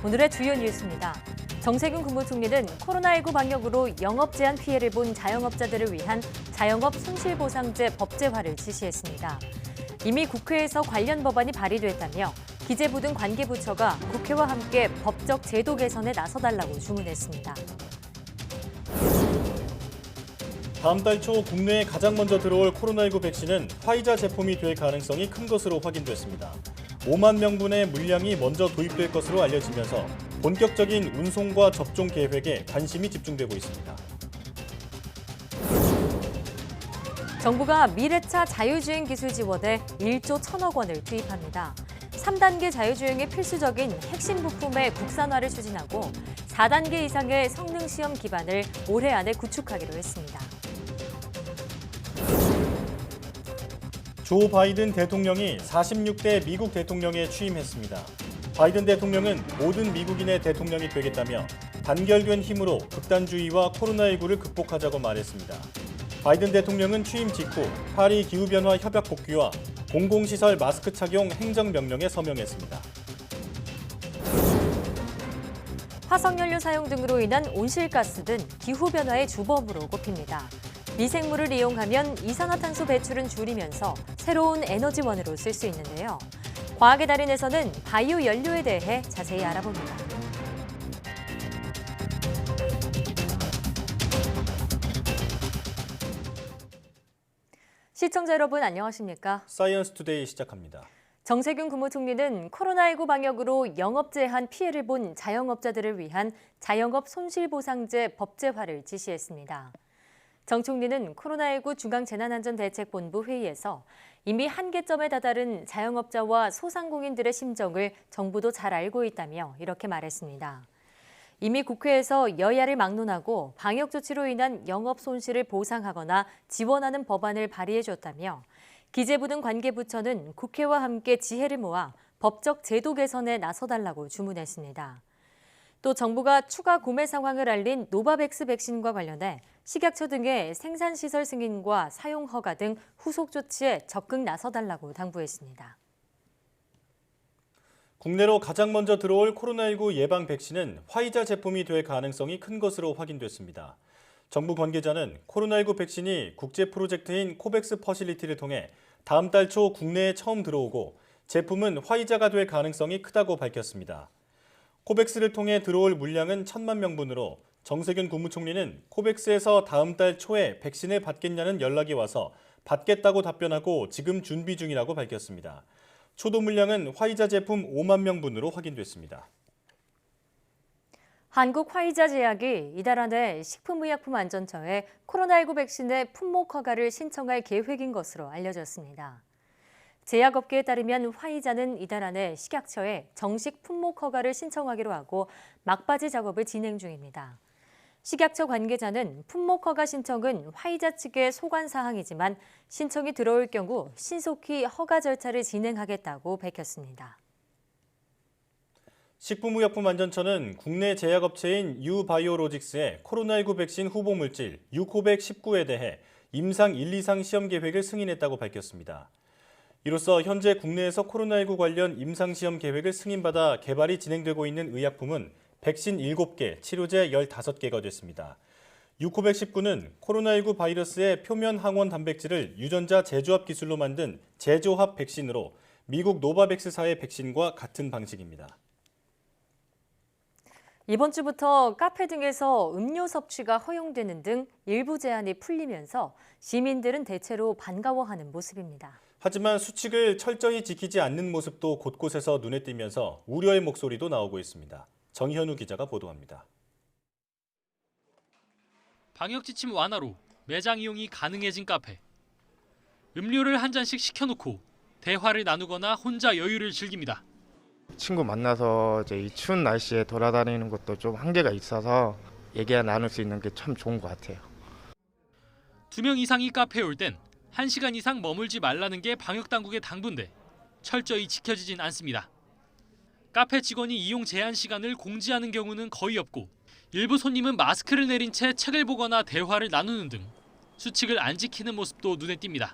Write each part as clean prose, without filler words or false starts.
오늘의 주요 뉴스입니다. 정세균 국무총리는 코로나19 방역으로 영업 제한 피해를 본 자영업자들을 위한 자영업 손실보상제 법제화를 지시했습니다. 이미 국회에서 관련 법안이 발의됐다며 기재부 등 관계부처가 국회와 함께 법적 제도 개선에 나서달라고 주문했습니다. 다음 달 초 국내에 가장 먼저 들어올 코로나19 백신은 화이자 제품이 될 가능성이 큰 것으로 확인됐습니다. 5만 명분의 물량이 먼저 도입될 것으로 알려지면서 본격적인 운송과 접종 계획에 관심이 집중되고 있습니다. 정부가 미래차 자율주행 기술 지원에 1조 1천억 원을 투입합니다. 3단계 자율주행의 필수적인 핵심 부품의 국산화를 추진하고 4단계 이상의 성능 시험 기반을 올해 안에 구축하기로 했습니다. 조 바이든 대통령이 46대 미국 대통령에 취임했습니다. 바이든 대통령은 모든 미국인의 대통령이 되겠다며 단결된 힘으로 극단주의와 코로나19를 극복하자고 말했습니다. 바이든 대통령은 취임 직후 파리 기후변화 협약 복귀와 공공시설 마스크 착용 행정명령에 서명했습니다. 화석연료 사용 등으로 인한 온실가스 등 기후변화의 주범으로 꼽힙니다. 미생물을 이용하면 이산화탄소 배출은 줄이면서 새로운 에너지원으로 쓸 수 있는데요. 과학의 달인에서는 바이오 연료에 대해 자세히 알아봅니다. 시청자 여러분 안녕하십니까? 사이언스 투데이 시작합니다. 정세균 국무총리는 코로나19 방역으로 영업 제한 피해를 본 자영업자들을 위한 자영업 손실보상제 법제화를 지시했습니다. 정 총리는 코로나19 중앙재난안전대책본부 회의에서 이미 한계점에 다다른 자영업자와 소상공인들의 심정을 정부도 잘 알고 있다며 이렇게 말했습니다. 이미 국회에서 여야를 막론하고 방역 조치로 인한 영업 손실을 보상하거나 지원하는 법안을 발의해줬다며 기재부 등 관계부처는 국회와 함께 지혜를 모아 법적 제도 개선에 나서달라고 주문했습니다. 또 정부가 추가 구매 상황을 알린 노바백스 백신과 관련해 식약처 등의 생산시설 승인과 사용 허가 등 후속 조치에 적극 나서달라고 당부했습니다. 국내로 가장 먼저 들어올 코로나19 예방 백신은 화이자 제품이 될 가능성이 큰 것으로 확인됐습니다. 정부 관계자는 코로나19 백신이 국제 프로젝트인 코백스 퍼실리티를 통해 다음 달 초 국내에 처음 들어오고 제품은 화이자가 될 가능성이 크다고 밝혔습니다. 코백스를 통해 들어올 물량은 1천만 명분으로 정세균 국무총리는 코백스에서 다음 달 초에 백신을 받겠냐는 연락이 와서 받겠다고 답변하고 지금 준비 중이라고 밝혔습니다. 초도 물량은 화이자 제품 5만 명분으로 확인됐습니다. 한국 화이자 제약이 이달 안에 식품의약품안전처에 코로나19 백신의 품목 허가를 신청할 계획인 것으로 알려졌습니다. 제약업계에 따르면 화이자는 이달 안에 식약처에 정식 품목 허가를 신청하기로 하고 막바지 작업을 진행 중입니다. 식약처 관계자는 품목 허가 신청은 화이자 측의 소관 사항이지만 신청이 들어올 경우 신속히 허가 절차를 진행하겠다고 밝혔습니다. 식품의약품안전처는 국내 제약업체인 유바이오로직스의 코로나19 백신 후보 물질 유코백19에 대해 임상 1, 2상 시험 계획을 승인했다고 밝혔습니다. 이로써 현재 국내에서 코로나19 관련 임상시험 계획을 승인받아 개발이 진행되고 있는 의약품은 백신 7개, 치료제 15개가 됐습니다. 유코백19는 코로나19 바이러스의 표면 항원 단백질을 유전자 재조합 기술로 만든 재조합 백신으로 미국 노바백스사의 백신과 같은 방식입니다. 이번 주부터 카페 등에서 음료 섭취가 허용되는 등 일부 제한이 풀리면서 시민들은 대체로 반가워하는 모습입니다. 하지만 수칙을 철저히 지키지 않는 모습도 곳곳에서 눈에 띄면서 우려의 목소리도 나오고 있습니다. 정현우 기자가 보도합니다. 방역 지침 완화로 매장 이용이 가능해진 카페. 음료를 한 잔씩 시켜놓고 대화를 나누거나 혼자 여유를 즐깁니다. 친구 만나서 이제 이 추운 날씨에 돌아다니는 것도 좀 한계가 있어서 얘기 나눌 수 있는 게 참 좋은 것 같아요. 2명 이상이 카페에 올 땐 1시간 이상 머물지 말라는 게 방역당국의 당부인데 철저히 지켜지진 않습니다. 카페 직원이 이용 제한 시간을 공지하는 경우는 거의 없고 일부 손님은 마스크를 내린 채 책을 보거나 대화를 나누는 등 수칙을 안 지키는 모습도 눈에 띕니다.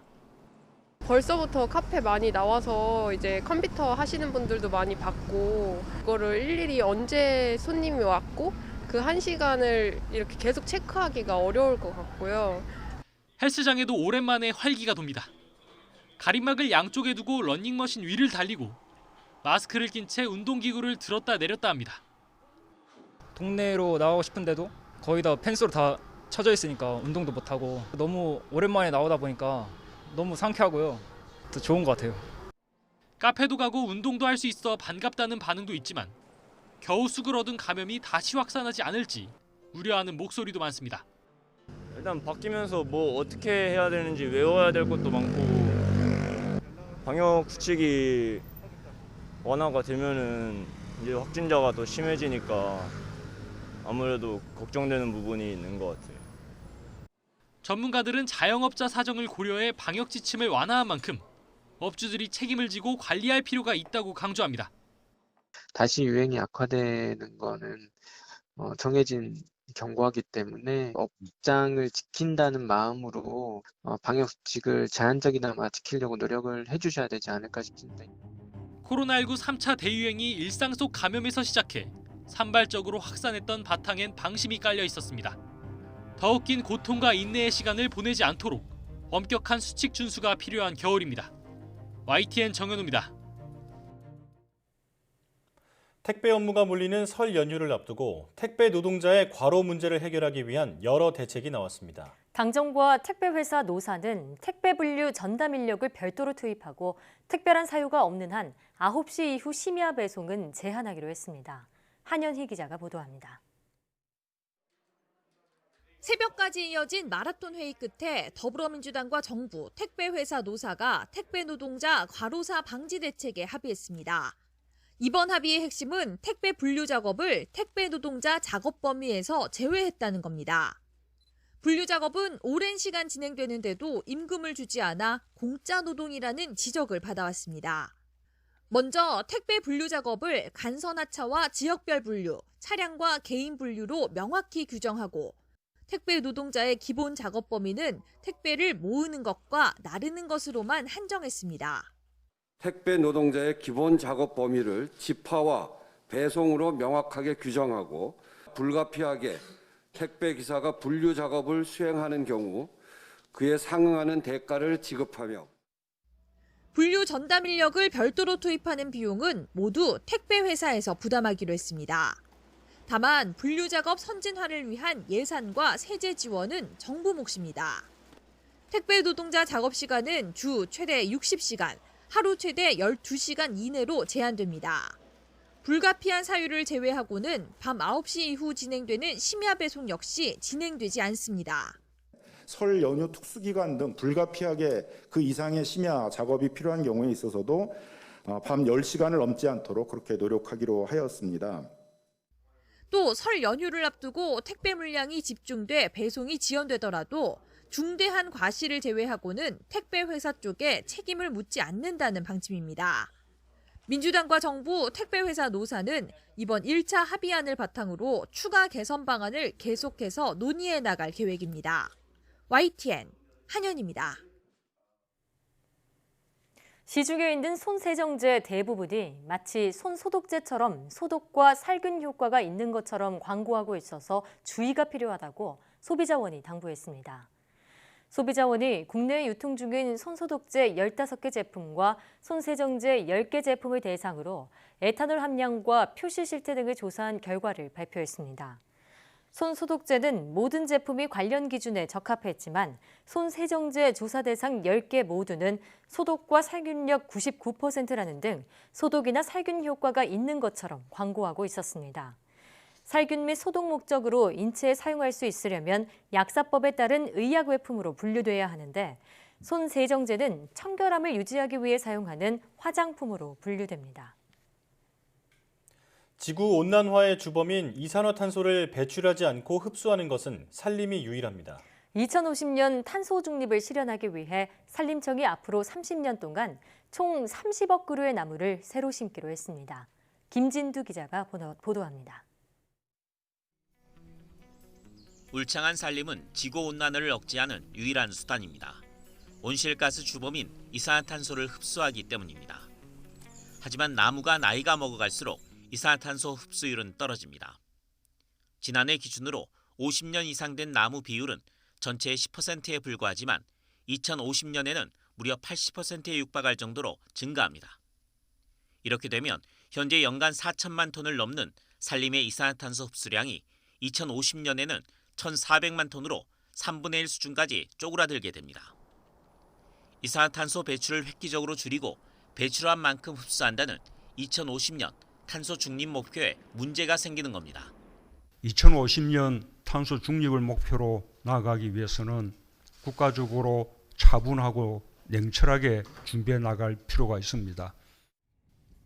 벌써부터 카페 많이 나와서 이제 컴퓨터 하시는 분들도 많이 봤고, 그거를 일일이 언제 손님이 왔고 그 1시간을 이렇게 계속 체크하기가 어려울 것 같고요. 헬스장에도 오랜만에 활기가 돕니다. 가림막을 양쪽에 두고 러닝머신 위를 달리고 마스크를 낀 채 운동기구를 들었다 내렸다 합니다. 동네로 나가고 싶은데도 거의 다 펜스로 다 쳐져 있으니까 운동도 못하고 너무 오랜만에 나오다 보니까 너무 상쾌하고요. 더 좋은 것 같아요. 카페도 가고 운동도 할 수 있어 반갑다는 반응도 있지만 겨우 쑥을 얻은 감염이 다시 확산하지 않을지 우려하는 목소리도 많습니다. 일단 바뀌면서 뭐 어떻게 해야 되는지 외워야 될 것도 많고, 방역 수칙이 완화가 되면은 이제 확진자가 더 심해지니까 아무래도 걱정되는 부분이 있는 것 같아요. 전문가들은 자영업자 사정을 고려해 방역 지침을 완화한 만큼 업주들이 책임을 지고 관리할 필요가 있다고 강조합니다. 다시 유행이 악화되는 거는 정해진 경고하기 때문에 업장을 지킨다는 마음으로 방역 수칙을 제한적이나마 지키려고 노력을 해주셔야 되지 않을까 싶습니다. 코로나19 3차 대유행이 일상 속 감염에서 시작해 산발적으로 확산했던 바탕엔 방심이 깔려 있었습니다. 더욱 긴 고통과 인내의 시간을 보내지 않도록 엄격한 수칙 준수가 필요한 겨울입니다. YTN 정현우입니다. 택배 업무가 몰리는 설 연휴를 앞두고 택배 노동자의 과로 문제를 해결하기 위한 여러 대책이 나왔습니다. 당정과 택배회사 노사는 택배 분류 전담 인력을 별도로 투입하고 특별한 사유가 없는 한 9시 이후 심야 배송은 제한하기로 했습니다. 한현희 기자가 보도합니다. 새벽까지 이어진 마라톤 회의 끝에 더불어민주당과 정부, 택배회사 노사가 택배 노동자 과로사 방지 대책에 합의했습니다. 이번 합의의 핵심은 택배 분류 작업을 택배 노동자 작업 범위에서 제외했다는 겁니다. 분류 작업은 오랜 시간 진행되는데도 임금을 주지 않아 공짜 노동이라는 지적을 받아왔습니다. 먼저 택배 분류 작업을 간선하차와 지역별 분류, 차량과 개인 분류로 명확히 규정하고 택배 노동자의 기본 작업 범위는 택배를 모으는 것과 나르는 것으로만 한정했습니다. 택배 노동자의 기본 작업 범위를 집화와 배송으로 명확하게 규정하고 불가피하게 택배 기사가 분류 작업을 수행하는 경우 그에 상응하는 대가를 지급하며 분류 전담 인력을 별도로 투입하는 비용은 모두 택배 회사에서 부담하기로 했습니다. 다만 분류 작업 선진화를 위한 예산과 세제 지원은 정부 몫입니다. 택배 노동자 작업 시간은 주 최대 60시간, 하루 최대 12시간 이내로 제한됩니다. 불가피한 사유를 제외하고는 밤 9시 이후 진행되는 심야 배송 역시 진행되지 않습니다. 설 연휴 특수기간 등 불가피하게 그 이상의 심야 작업이 필요한 경우에 있어서도 밤 10시간을 넘지 않도록 그렇게 노력하기로 하였습니다. 또 설 연휴를 앞두고 택배 물량이 집중돼 배송이 지연되더라도 중대한 과실을 제외하고는 택배 회사 쪽에 책임을 묻지 않는다는 방침입니다. 민주당과 정부, 택배 회사 노사는 이번 1차 합의안을 바탕으로 추가 개선 방안을 계속해서 논의해 나갈 계획입니다. YTN 한현입니다. 시중에 있는 손세정제 대부분이 마치 손소독제처럼 소독과 살균 효과가 있는 것처럼 광고하고 있어서 주의가 필요하다고 소비자원이 당부했습니다. 소비자원이 국내에 유통 중인 손소독제 15개 제품과 손세정제 10개 제품을 대상으로 에탄올 함량과 표시 실태 등을 조사한 결과를 발표했습니다. 손소독제는 모든 제품이 관련 기준에 적합했지만 손세정제 조사 대상 10개 모두는 소독과 살균력 99%라는 등 소독이나 살균 효과가 있는 것처럼 광고하고 있었습니다. 살균 및 소독 목적으로 인체에 사용할 수 있으려면 약사법에 따른 의약외품으로 분류돼야 하는데 손세정제는 청결함을 유지하기 위해 사용하는 화장품으로 분류됩니다. 지구온난화의 주범인 이산화탄소를 배출하지 않고 흡수하는 것은 산림이 유일합니다. 2050년 탄소 중립을 실현하기 위해 산림청이 앞으로 30년 동안 총 30억 그루의 나무를 새로 심기로 했습니다. 김진두 기자가 보도합니다. 울창한 산림은 지구온난화를 억제하는 유일한 수단입니다. 온실가스 주범인 이산화탄소를 흡수하기 때문입니다. 하지만 나무가 나이가 먹어갈수록 이산화탄소 흡수율은 떨어집니다. 지난해 기준으로 50년 이상 된 나무 비율은 전체의 10%에 불과하지만 2050년에는 무려 80%에 육박할 정도로 증가합니다. 이렇게 되면 현재 연간 4천만 톤을 넘는 산림의 이산화탄소 흡수량이 2050년에는 1,400만 톤으로 3분의 1 수준까지 쪼그라들게 됩니다. 이산화탄소 배출을 획기적으로 줄이고 배출한 만큼 흡수한다는 2050년 탄소 중립 목표에 문제가 생기는 겁니다. 2050년 탄소 중립을 목표로 나아가기 위해서는 국가적으로 차분하고 냉철하게 준비해 나갈 필요가 있습니다.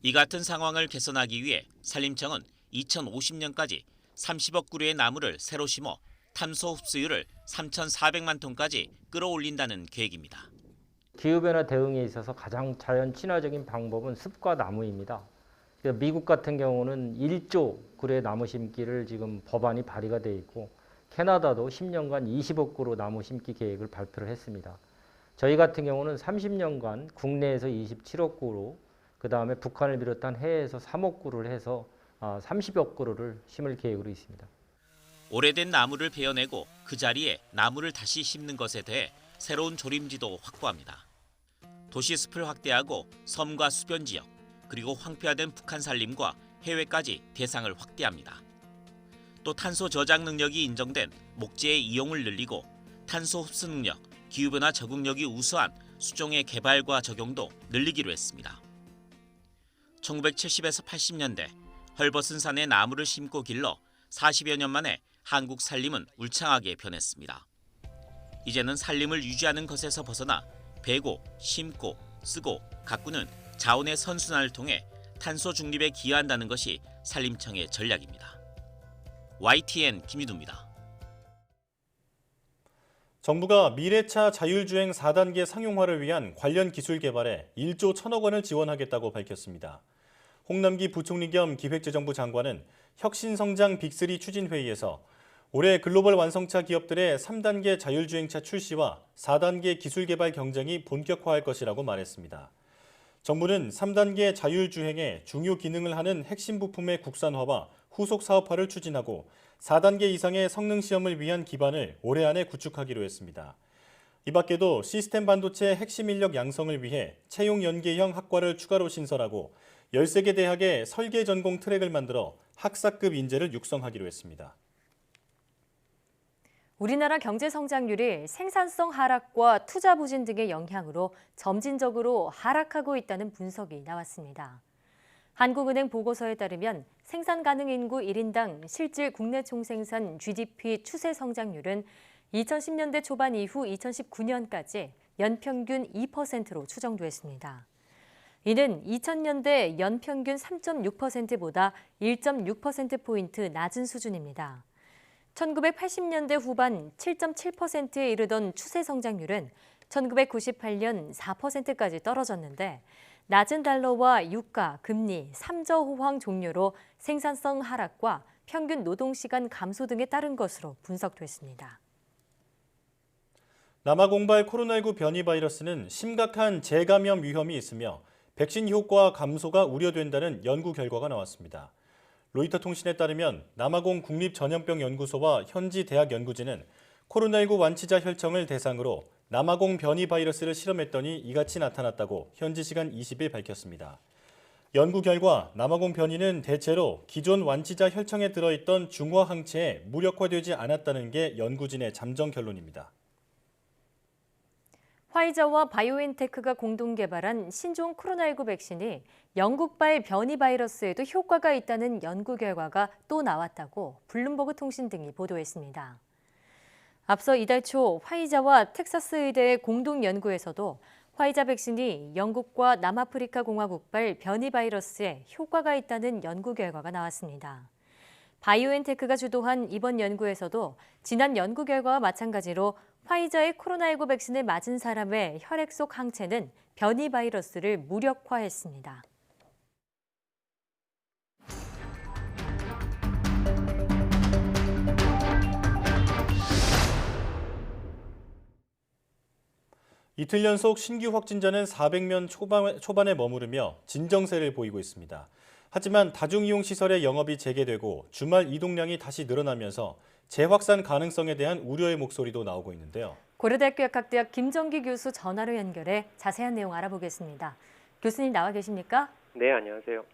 이 같은 상황을 개선하기 위해 산림청은 2050년까지 30억 그루의 나무를 새로 심어 탄소 흡수율을 3,400만 톤까지 끌어올린다는 계획입니다. 기후변화 대응에 있어서 가장 자연 친화적인 방법은 숲과 나무입니다. 미국 같은 경우는 1조 그루의 나무 심기를 지금 법안이 발의가 돼 있고 캐나다도 10년간 20억 그루 나무 심기 계획을 발표를 했습니다. 저희 같은 경우는 30년간 국내에서 27억 그루, 그 다음에 북한을 비롯한 해외에서 3억 그루를 해서 30억 그루를 심을 계획으로 있습니다. 오래된 나무를 베어내고 그 자리에 나무를 다시 심는 것에 대해 새로운 조림지도 확보합니다. 도시 숲을 확대하고 섬과 수변 지역, 그리고 황폐화된 북한 산림과 해외까지 대상을 확대합니다. 또 탄소 저장 능력이 인정된 목재의 이용을 늘리고 탄소 흡수 능력, 기후변화 적응력이 우수한 수종의 개발과 적용도 늘리기로 했습니다. 1970에서 80년대 헐벗은 산에 나무를 심고 길러 40여 년 만에 한국 산림은 울창하게 변했습니다. 이제는 산림을 유지하는 것에서 벗어나 베고, 심고, 쓰고, 가꾸는 자원의 선순환을 통해 탄소 중립에 기여한다는 것이 산림청의 전략입니다. YTN 김유두입니다. 정부가 미래차 자율주행 4단계 상용화를 위한 관련 기술 개발에 1조 1천억 원을 지원하겠다고 밝혔습니다. 홍남기 부총리 겸 기획재정부 장관은 혁신성장 빅3 추진회의에서 올해 글로벌 완성차 기업들의 3단계 자율주행차 출시와 4단계 기술 개발 경쟁이 본격화할 것이라고 말했습니다. 정부는 3단계 자율주행의 중요 기능을 하는 핵심 부품의 국산화와 후속 사업화를 추진하고 4단계 이상의 성능 시험을 위한 기반을 올해 안에 구축하기로 했습니다. 이 밖에도 시스템 반도체 핵심 인력 양성을 위해 채용 연계형 학과를 추가로 신설하고 13개 대학에 설계 전공 트랙을 만들어 학사급 인재를 육성하기로 했습니다. 우리나라 경제 성장률이 생산성 하락과 투자 부진 등의 영향으로 점진적으로 하락하고 있다는 분석이 나왔습니다. 한국은행 보고서에 따르면 생산 가능 인구 1인당 실질 국내 총생산 GDP 추세 성장률은 2010년대 초반 이후 2019년까지 연평균 2%로 추정됐습니다. 이는 2000년대 연평균 3.6%보다 1.6%포인트 낮은 수준입니다. 1980년대 후반 7.7%에 이르던 추세 성장률은 1998년 4%까지 떨어졌는데 낮은 달러와 유가, 금리, 3저 호황 종료로 생산성 하락과 평균 노동시간 감소 등에 따른 것으로 분석됐습니다. 남아공발 코로나19 변이 바이러스는 심각한 재감염 위험이 있으며 백신 효과 감소가 우려된다는 연구 결과가 나왔습니다. 로이터 통신에 따르면 남아공 국립전염병연구소와 현지 대학 연구진은 코로나19 완치자 혈청을 대상으로 남아공 변이 바이러스를 실험했더니 이같이 나타났다고 현지 시간 20일 밝혔습니다. 연구 결과 남아공 변이는 대체로 기존 완치자 혈청에 들어있던 중화 항체에 무력화되지 않았다는 게 연구진의 잠정 결론입니다. 화이자와 바이오엔테크가 공동 개발한 신종 코로나19 백신이 영국발 변이 바이러스에도 효과가 있다는 연구 결과가 또 나왔다고 블룸버그 통신 등이 보도했습니다. 앞서 이달 초 화이자와 텍사스 의대의 공동 연구에서도 화이자 백신이 영국과 남아프리카 공화국발 변이 바이러스에 효과가 있다는 연구 결과가 나왔습니다. 바이오엔테크가 주도한 이번 연구에서도 지난 연구 결과와 마찬가지로 화이자의 코로나19 백신을 맞은 사람의 혈액 속 항체는 변이 바이러스를 무력화했습니다. 이틀 연속 신규 확진자는 400명 초반에 머무르며 진정세를 보이고 있습니다. 하지만 다중이용시설의 영업이 재개되고 주말 이동량이 다시 늘어나면서 재확산 가능성에 대한 우려의 목소리도 나오고 있는데요. 고려대학교 약학대학 김정기 교수 전화로 연결해 자세한 내용 알아보겠습니다. 교수님 나와 계십니까? 네, 안녕하세요.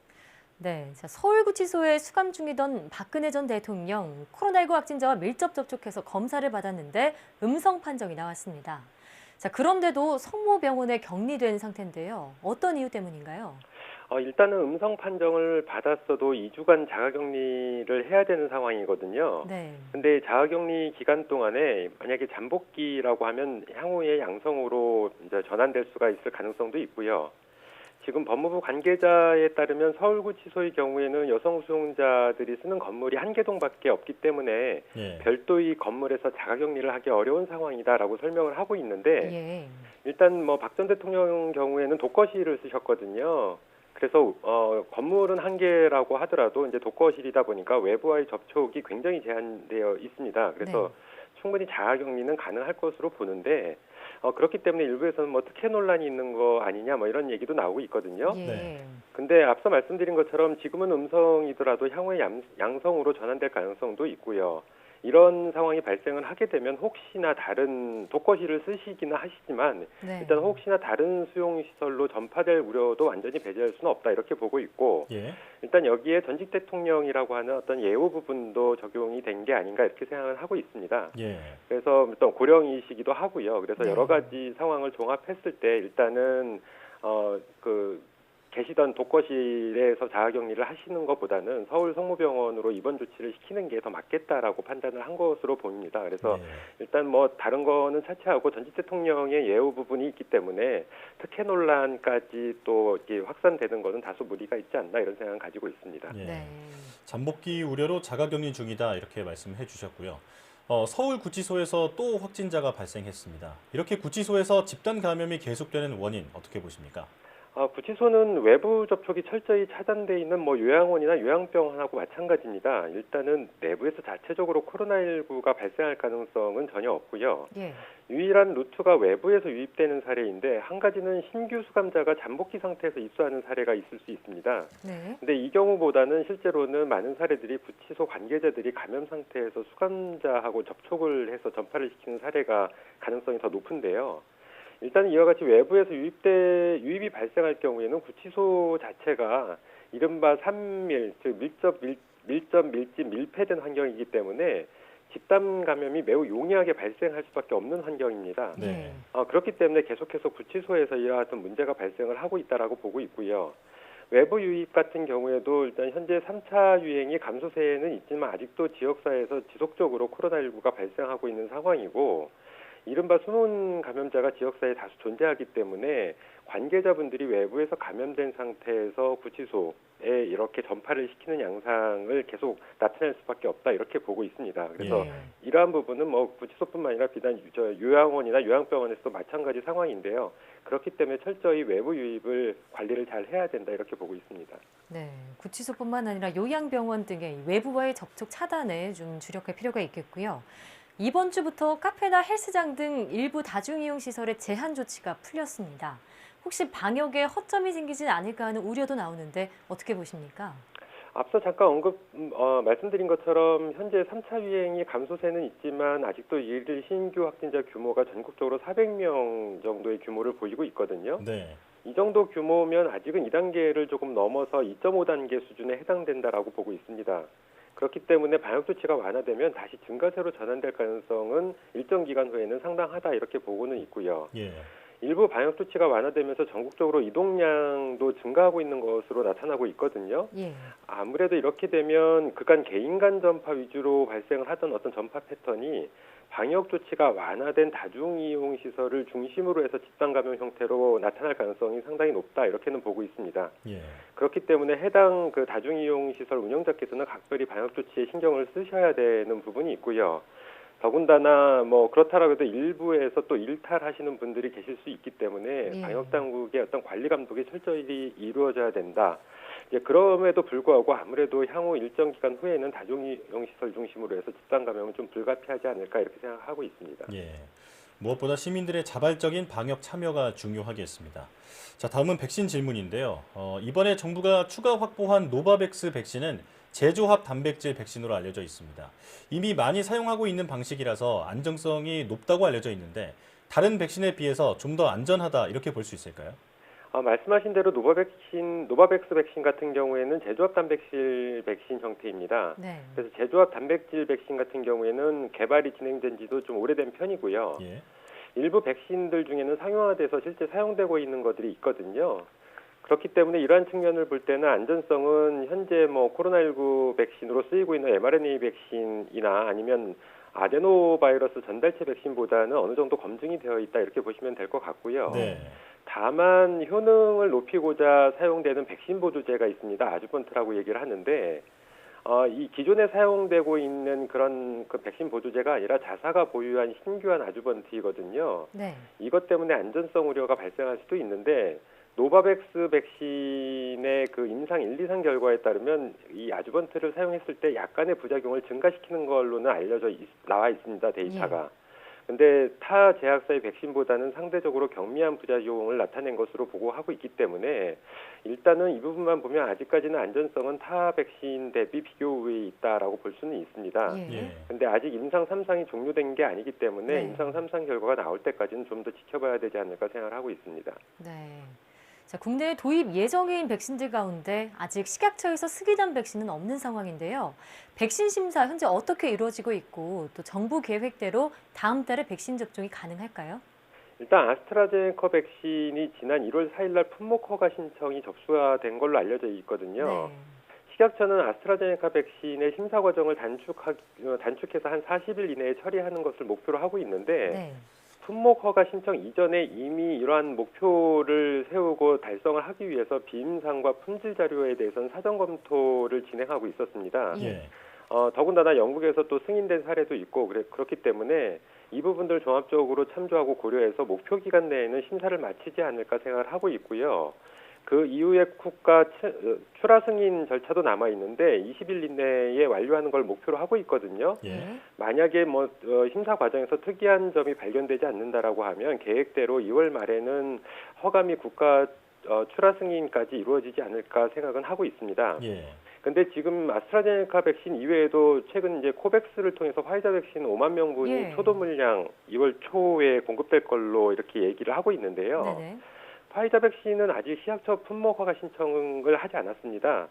네, 서울구치소에 수감 중이던 박근혜 전 대통령 코로나19 확진자와 밀접 접촉해서 검사를 받았는데 음성 판정이 나왔습니다. 자, 그런데도 성모병원에 격리된 상태인데요. 어떤 이유 때문인가요? 일단은 음성 판정을 받았어도 2주간 자가격리를 해야 되는 상황이거든요. 네. 근데 자가격리 기간 동안에 만약에 잠복기라고 하면 향후에 양성으로 이제 전환될 수가 있을 가능성도 있고요. 지금 법무부 관계자에 따르면 서울구치소의 경우에는 여성 수용자들이 쓰는 건물이 한 개동밖에 없기 때문에 별도의 건물에서 자가격리를 하기 어려운 상황이다라고 설명을 하고 있는데 일단 뭐 박 전 대통령 경우에는 독거실을 쓰셨거든요. 그래서 건물은 한 개라고 하더라도 이제 독거실이다 보니까 외부와의 접촉이 굉장히 제한되어 있습니다. 그래서 충분히 자가격리는 가능할 것으로 보는데 그렇기 때문에 일부에서는 뭐 특혜 논란이 있는 거 아니냐 뭐 이런 얘기도 나오고 있거든요. 근데 앞서 말씀드린 것처럼 지금은 음성이더라도 향후에 양성으로 전환될 가능성도 있고요. 이런 상황이 발생을 하게 되면 혹시나 다른 독거실을 쓰시기는 하시지만 일단 혹시나 다른 수용시설로 전파될 우려도 완전히 배제할 수는 없다 이렇게 보고 있고 일단 여기에 전직 대통령이라고 하는 어떤 예우 부분도 적용이 된 게 아닌가 이렇게 생각을 하고 있습니다. 그래서 일단 고령이시기도 하고요. 그래서 여러 가지 상황을 종합했을 때 일단은 계시던 독거실에서 자가격리를 하시는 것보다는 서울 성모병원으로 입원 조치를 시키는 게 더 맞겠다라고 판단을 한 것으로 보입니다. 그래서 일단 뭐 다른 거는 차치하고 전직 대통령의 예우 부분이 있기 때문에 특혜 논란까지 또 이렇게 확산되는 것은 다소 무리가 있지 않나 이런 생각을 가지고 있습니다. 잠복기 우려로 자가격리 중이다 이렇게 말씀해 주셨고요. 서울구치소에서 또 확진자가 발생했습니다. 이렇게 구치소에서 집단 감염이 계속되는 원인 어떻게 보십니까? 구치소는 외부 접촉이 철저히 차단돼 있는 뭐 요양원이나 요양병원하고 마찬가지입니다. 일단은 내부에서 자체적으로 코로나19가 발생할 가능성은 전혀 없고요. 유일한 루트가 외부에서 유입되는 사례인데 한 가지는 신규 수감자가 잠복기 상태에서 입소하는 사례가 있을 수 있습니다. 근데 이 경우보다는 실제로는 많은 사례들이 구치소 관계자들이 감염 상태에서 수감자하고 접촉을 해서 전파를 시키는 사례가 가능성이 더 높은데요. 일단 이와 같이 외부에서 유입이 발생할 경우에는 구치소 자체가 이른바 3밀, 즉 밀집 밀폐된 환경이기 때문에 집단 감염이 매우 용이하게 발생할 수밖에 없는 환경입니다. 그렇기 때문에 계속해서 구치소에서 이와 같은 문제가 발생을 하고 있다라고 보고 있고요. 외부 유입 같은 경우에도 일단 현재 3차 유행이 감소세는 있지만 아직도 지역사회에서 지속적으로 코로나19가 발생하고 있는 상황이고 이른바 숨은 감염자가 지역사회에 다수 존재하기 때문에 관계자분들이 외부에서 감염된 상태에서 구치소에 이렇게 전파를 시키는 양상을 계속 나타낼 수밖에 없다 이렇게 보고 있습니다. 그래서 이러한 부분은 뭐 구치소뿐만 아니라 비단 요양원이나 요양병원에서도 마찬가지 상황인데요. 그렇기 때문에 철저히 외부 유입을 관리를 잘 해야 된다 이렇게 보고 있습니다. 네, 구치소뿐만 아니라 요양병원 등의 외부와의 접촉 차단에 좀 주력할 필요가 있겠고요. 이번 주부터 카페나 헬스장 등 일부 다중이용시설의 제한 조치가 풀렸습니다. 혹시 방역에 허점이 생기진 않을까 하는 우려도 나오는데 어떻게 보십니까? 앞서 잠깐 말씀드린 것처럼 현재 3차 유행이 감소세는 있지만 아직도 일일 신규 확진자 규모가 전국적으로 400명 정도의 규모를 보이고 있거든요. 이 정도 규모면 아직은 2단계를 조금 넘어서 2.5단계 수준에 해당된다라고 보고 있습니다. 그렇기 때문에 방역 조치가 완화되면 다시 증가세로 전환될 가능성은 일정 기간 후에는 상당하다 이렇게 보고는 있고요. 일부 방역 조치가 완화되면서 전국적으로 이동량도 증가하고 있는 것으로 나타나고 있거든요. 아무래도 이렇게 되면 그간 개인 간 전파 위주로 발생을 하던 어떤 전파 패턴이 방역 조치가 완화된 다중이용 시설을 중심으로 해서 집단 감염 형태로 나타날 가능성이 상당히 높다 이렇게는 보고 있습니다. 그렇기 때문에 해당 그 다중이용 시설 운영자께서는 각별히 방역 조치에 신경을 쓰셔야 되는 부분이 있고요. 더군다나 뭐 그렇다라고 해도 일부에서 또 일탈하시는 분들이 계실 수 있기 때문에 방역 당국의 어떤 관리 감독이 철저히 이루어져야 된다. 그럼에도 불구하고 아무래도 향후 일정 기간 후에는 다중이용 시설 중심으로 해서 집단 감염은 좀 불가피하지 않을까 이렇게 생각하고 있습니다. 무엇보다 시민들의 자발적인 방역 참여가 중요하겠습니다. 자, 다음은 백신 질문인데요. 이번에 정부가 추가 확보한 노바백스 백신은 제조합 단백질 백신으로 알려져 있습니다. 이미 많이 사용하고 있는 방식이라서 안정성이 높다고 알려져 있는데 다른 백신에 비해서 좀 더 안전하다 이렇게 볼 수 있을까요? 말씀하신 대로 노바백스 백신 같은 경우에는 제조합 단백질 백신 형태입니다. 네. 그래서 제조합 단백질 백신 같은 경우에는 개발이 진행된 지도 좀 오래된 편이고요. 예. 일부 백신들 중에는 상용화돼서 실제 사용되고 있는 것들이 있거든요. 그렇기 때문에 이러한 측면을 볼 때는 안전성은 현재 코로나19 백신으로 쓰이고 있는 mRNA 백신이나 아니면 아데노바이러스 전달체 백신보다는 어느 정도 검증이 되어 있다 이렇게 보시면 될 것 같고요. 네. 다만 효능을 높이고자 사용되는 백신 보조제가 있습니다. 아주번트라고 얘기를 하는데 이 기존에 사용되고 있는 그런 백신 보조제가 아니라 자사가 보유한 신규한 아주번트이거든요. 네. 이것 때문에 안전성 우려가 발생할 수도 있는데 노바백스 백신의 그 임상 1, 2상 결과에 따르면 이 아주번트를 사용했을 때 약간의 부작용을 증가시키는 걸로는 나와 있습니다. 데이터가. 근데 타 제약사의 백신보다는 상대적으로 경미한 부작용을 나타낸 것으로 보고하고 있기 때문에 일단은 이 부분만 보면 아직까지는 안전성은 타 백신 대비 비교 우위에 있다라고 볼 수는 있습니다. 근데 아직 임상 3상이 종료된 게 아니기 때문에 임상 3상 결과가 나올 때까지는 좀 더 지켜봐야 되지 않을까 생각을 하고 있습니다. 네. 자, 국내에 도입 예정인 백신들 가운데 아직 식약처에서 승인한 백신은 없는 상황인데요. 백신 심사 현재 어떻게 이루어지고 있고 또 정부 계획대로 다음 달에 백신 접종이 가능할까요? 일단 아스트라제네카 백신이 지난 1월 4일 날 품목 허가 신청이 접수가 된 걸로 알려져 있거든요. 식약처는 아스트라제네카 백신의 심사 과정을 단축해서 한 40일 이내에 처리하는 것을 목표로 하고 있는데 품목 허가 신청 이전에 이미 이러한 목표를 세우고 달성을 하기 위해서 비임상과 품질 자료에 대해서는 사전 검토를 진행하고 있었습니다. 더군다나 영국에서 또 승인된 사례도 있고 그렇기 때문에 이 부분들 종합적으로 참조하고 고려해서 목표 기간 내에는 심사를 마치지 않을까 생각을 하고 있고요. 그 이후에 국가 출하 승인 절차도 남아 있는데 20일 이내에 완료하는 걸 목표로 하고 있거든요. 만약에 심사 과정에서 특이한 점이 발견되지 않는다라고 하면 계획대로 2월 말에는 허가미 국가 출하 승인까지 이루어지지 않을까 생각은 하고 있습니다. 근데 지금 아스트라제네카 백신 이외에도 최근 이제 코백스를 통해서 화이자 백신 5만 명분이 초도 물량 2월 초에 공급될 걸로 이렇게 얘기를 하고 있는데요. 화이자 백신은 아직 식약처 품목 허가 신청을 하지 않았습니다.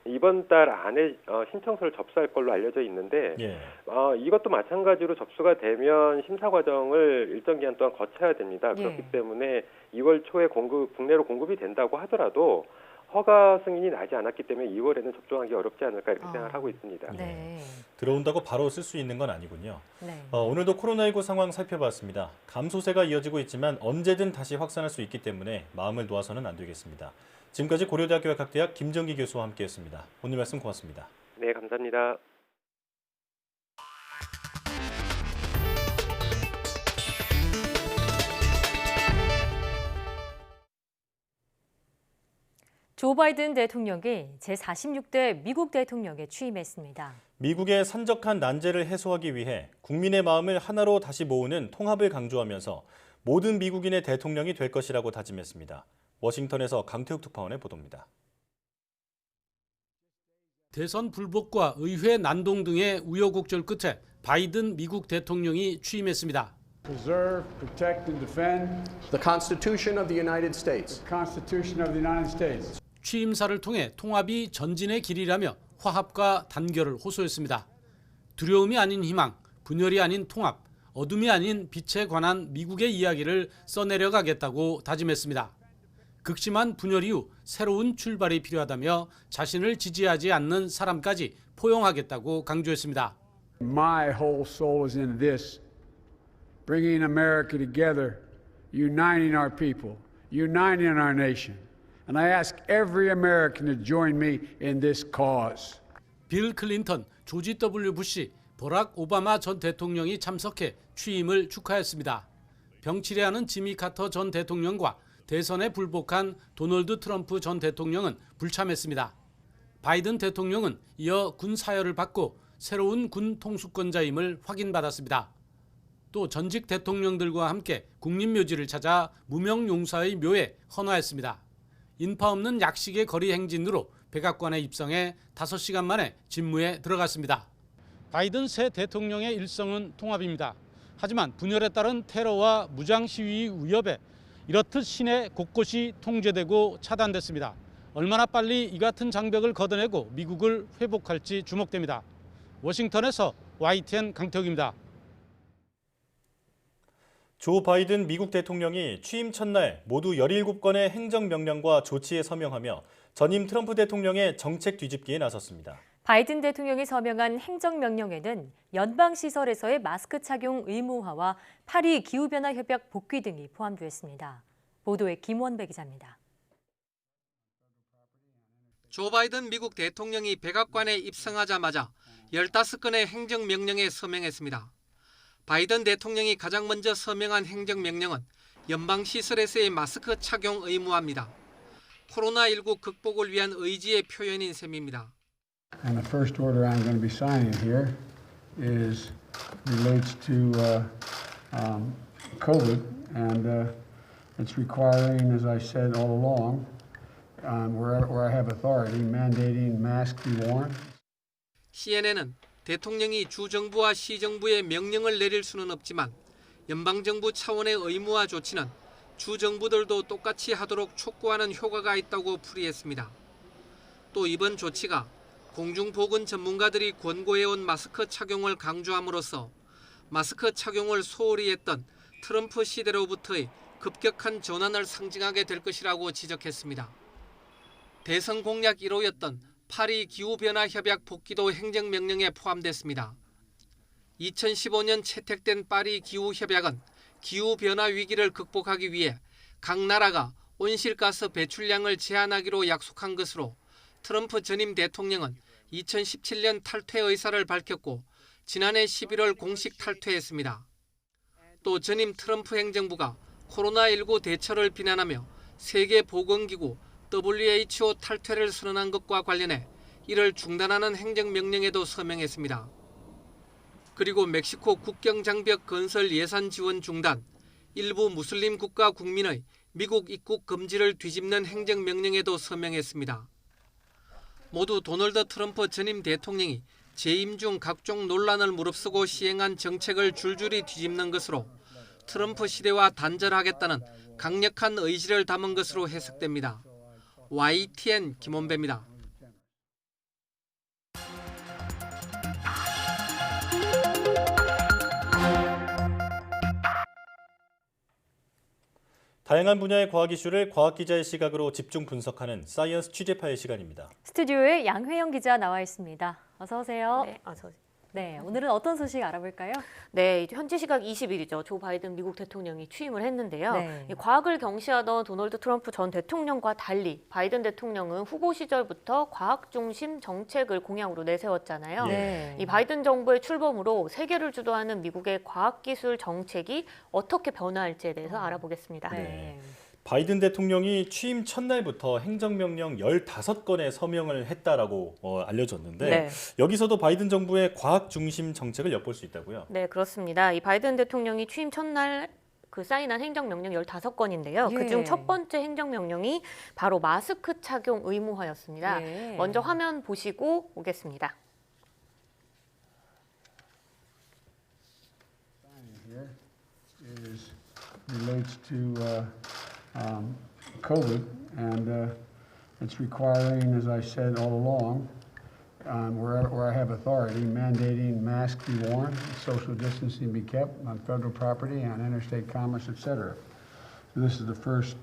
이번 달 안에 신청서를 접수할 걸로 알려져 있는데 이것도 마찬가지로 접수가 되면 심사 과정을 일정 기간 동안 거쳐야 됩니다. 그렇기 때문에 2월 초에 국내로 공급이 된다고 하더라도 허가 승인이 나지 않았기 때문에 2월에는 접종하기 어렵지 않을까 이렇게 생각을 하고 있습니다. 들어온다고 바로 쓸 수 있는 건 아니군요. 오늘도 코로나19 상황 살펴봤습니다. 감소세가 이어지고 있지만 언제든 다시 확산할 수 있기 때문에 마음을 놓아서는 안 되겠습니다. 지금까지 고려대학교 약학대학 김정기 교수와 함께했습니다. 오늘 말씀 고맙습니다. 네, 감사합니다. 조 바이든 대통령이 제46대 미국 대통령에 취임했습니다. 미국의 산적한 난제를 해소하기 위해 국민의 마음을 하나로 다시 모으는 통합을 강조하면서 모든 미국인의 대통령이 될 것이라고 다짐했습니다. 워싱턴에서 강태욱 특파원의 보도입니다. 대선 불복과 의회 난동 등의 우여곡절 끝에 바이든 미국 대통령이 취임했습니다. Preserve, protect, and defend the Constitution of the United States. The Constitution of the United States. 취임사를 통해 통합이 전진의 길이라며 화합과 단결을 호소했습니다. 두려움이 아닌 희망, 분열이 아닌 통합, 어둠이 아닌 빛에 관한 미국의 이야기를 써내려가겠다고 다짐했습니다. 극심한 분열 이후 새로운 출발이 필요하다며 자신을 지지하지 않는 사람까지 포용하겠다고 강조했습니다. My whole soul is in this, bringing America together, uniting our people, uniting our nation. And I ask every American to join me in this cause. 빌 클린턴, 조지 W. 부시, 버락 오바마 전 대통령이 참석해 취임을 축하했습니다. 병치레하는 지미 카터 전 대통령과 대선에 불복한 도널드 트럼프 전 대통령은 불참했습니다. 바이든 대통령은 이어 군 사열을 받고 새로운 군 통수권자임을 확인받았습니다. 또 전직 대통령들과 함께 국립묘지를 찾아 무명용사의 묘에 헌화했습니다. 인파 없는 약식의 거리 행진으로 백악관에 입성해 5시간 만에 직무에 들어갔습니다. 바이든 새 대통령의 일성은 통합입니다. 하지만 분열에 따른 테러와 무장 시위 위협에 이렇듯 시내 곳곳이 통제되고 차단됐습니다. 얼마나 빨리 이 같은 장벽을 걷어내고 미국을 회복할지 주목됩니다. 워싱턴에서 YTN 강태욱입니다. 조 바이든 미국 대통령이 취임 첫날 모두 17건의 행정명령과 조치에 서명하며 전임 트럼프 대통령의 정책 뒤집기에 나섰습니다. 바이든 대통령이 서명한 행정명령에는 연방시설에서의 마스크 착용 의무화와 파리 기후변화 협약 복귀 등이 포함되어 있습니다. 보도에 김원배 기자입니다. 조 바이든 미국 대통령이 백악관에 입성하자마자 15건의 행정명령에 서명했습니다. 바이든 대통령이 가장 먼저 서명한 행정명령은 연방시설에서의 마스크 착용 의무화입니다. 코로나19 극복을 위한 의지의 표현인 셈입니다. And the first order I'm going to be signing here relates to COVID, and it's requiring, as I said all along, where I have authority, mandating masks be worn. CNN은 대통령이 주정부와 시정부에 명령을 내릴 수는 없지만 연방정부 차원의 의무화 조치는 주정부들도 똑같이 하도록 촉구하는 효과가 있다고 풀이했습니다. 또 이번 조치가 공중보건 전문가들이 권고해온 마스크 착용을 강조함으로써 마스크 착용을 소홀히 했던 트럼프 시대로부터의 급격한 전환을 상징하게 될 것이라고 지적했습니다. 대선 공약 1호였던 파리 기후변화 협약 복귀도 행정명령에 포함됐습니다. 2015년 채택된 파리 기후협약은 기후변화 위기를 극복하기 위해 각 나라가 온실가스 배출량을 제한하기로 약속한 것으로 트럼프 전임 대통령은 2017년 탈퇴 의사를 밝혔고 지난해 11월 공식 탈퇴했습니다. 또 전임 트럼프 행정부가 코로나19 대처를 비난하며 세계보건기구 WHO 탈퇴를 선언한 것과 관련해 이를 중단하는 행정명령에도 서명했습니다. 그리고 멕시코 국경장벽 건설 예산 지원 중단, 일부 무슬림 국가 국민의 미국 입국 금지를 뒤집는 행정명령에도 서명했습니다. 모두 도널드 트럼프 전임 대통령이 재임 중 각종 논란을 무릅쓰고 시행한 정책을 줄줄이 뒤집는 것으로 트럼프 시대와 단절하겠다는 강력한 의지를 담은 것으로 해석됩니다. YTN 김원배입니다. 다양한 분야의 과학 이슈를 과학 기자의 시각으로 집중 분석하는 사이언스 취재파의 시간입니다. 스튜디오에 양회영 기자 나와 있습니다. 어서 오세요. 네, 어서 오세요. 네, 오늘은 어떤 소식 알아볼까요? 네, 현지 시각 20일이죠. 조 바이든 미국 대통령이 취임을 했는데요. 네. 과학을 경시하던 도널드 트럼프 전 대통령과 달리 바이든 대통령은 후보 시절부터 과학 중심 정책을 공약으로 내세웠잖아요. 네. 이 바이든 정부의 출범으로 세계를 주도하는 미국의 과학기술 정책이 어떻게 변화할지에 대해서 알아보겠습니다. 네. 바이든 대통령이 취임 첫날부터 행정명령 15건의 서명을 했다라고 알려졌는데 네. 여기서도 바이든 정부의 과학 중심 정책을 엿볼 수 있다고요? 네, 그렇습니다. 이 바이든 대통령이 취임 첫날 사인한 행정명령 15건인데요. 예. 그중 첫 번째 행정명령이 바로 마스크 착용 의무화였습니다. 예. 먼저 화면 보시고 오겠습니다. Relates to COVID, and it's requiring, as I said all along, where I have authority, mandating masks be worn, social distancing be kept on federal property, on interstate commerce, etc. So this is the first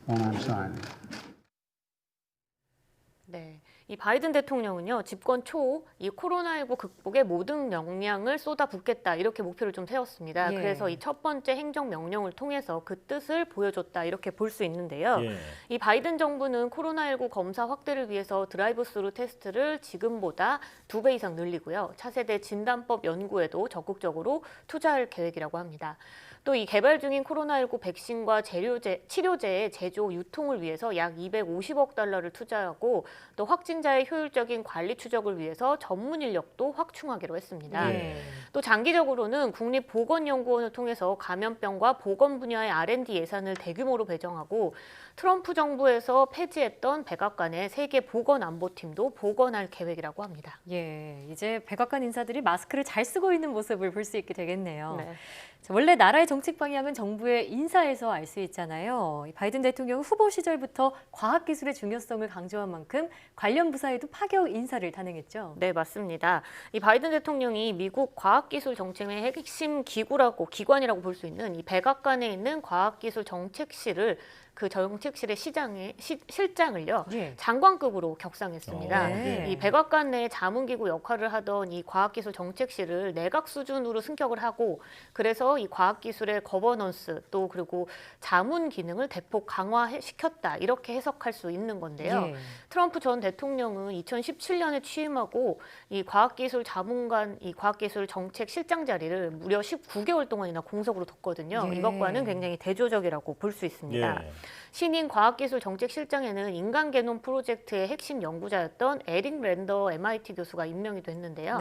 one I'm signing. 네, 이 바이든 대통령은요, 집권 초 이 코로나19 극복에 모든 역량을 쏟아붓겠다 이렇게 목표를 좀 세웠습니다. 예. 그래서 이 첫 번째 행정명령을 통해서 그 뜻을 보여줬다 이렇게 볼 수 있는데요. 예. 이 바이든 정부는 코로나19 검사 확대를 위해서 드라이브 스루 테스트를 지금보다 2배 이상 늘리고요. 차세대 진단법 연구에도 적극적으로 투자할 계획이라고 합니다. 또 이 개발 중인 코로나19 백신과 치료제의 제조, 유통을 위해서 약 250억 달러를 투자하고 또 확진자의 효율적인 관리 추적을 위해서 전문 인력도 확충하기로 했습니다. 또 장기적으로는 국립보건연구원을 통해서 감염병과 보건 분야의 R&D 예산을 대규모로 배정하고 트럼프 정부에서 폐지했던 백악관의 세계 보건안보팀도 복원할 계획이라고 합니다. 예, 이제 백악관 인사들이 마스크를 잘 쓰고 있는 모습을 볼 수 있게 되겠네요. 네. 원래 나라의 정책 방향은 정부의 인사에서 알 수 있잖아요. 바이든 대통령은 후보 시절부터 과학기술의 중요성을 강조한 만큼 관련 부서에도 파격 인사를 단행했죠. 네, 맞습니다. 이 바이든 대통령이 미국 과학기술 정책의 핵심 기관이라고 볼 수 있는 이 백악관에 있는 과학기술 정책실을 그 정책실의 실장을요 장관급으로 격상했습니다. 이 백악관 내 자문기구 역할을 하던 이 과학기술 정책실을 내각 수준으로 승격을 하고 그래서 이 과학기술의 거버넌스 또 그리고 자문 기능을 대폭 강화시켰다 이렇게 해석할 수 있는 건데요. 트럼프 전 대통령은 2017년에 취임하고 이 과학기술 자문관, 이 과학기술 정책실장 자리를 무려 19개월 동안이나 공석으로 뒀거든요. 이것과는 굉장히 대조적이라고 볼 수 있습니다. 신인 과학기술정책실장에는 인간 게놈 프로젝트의 핵심 연구자였던 에릭 랜더 MIT 교수가 임명이 됐는데요.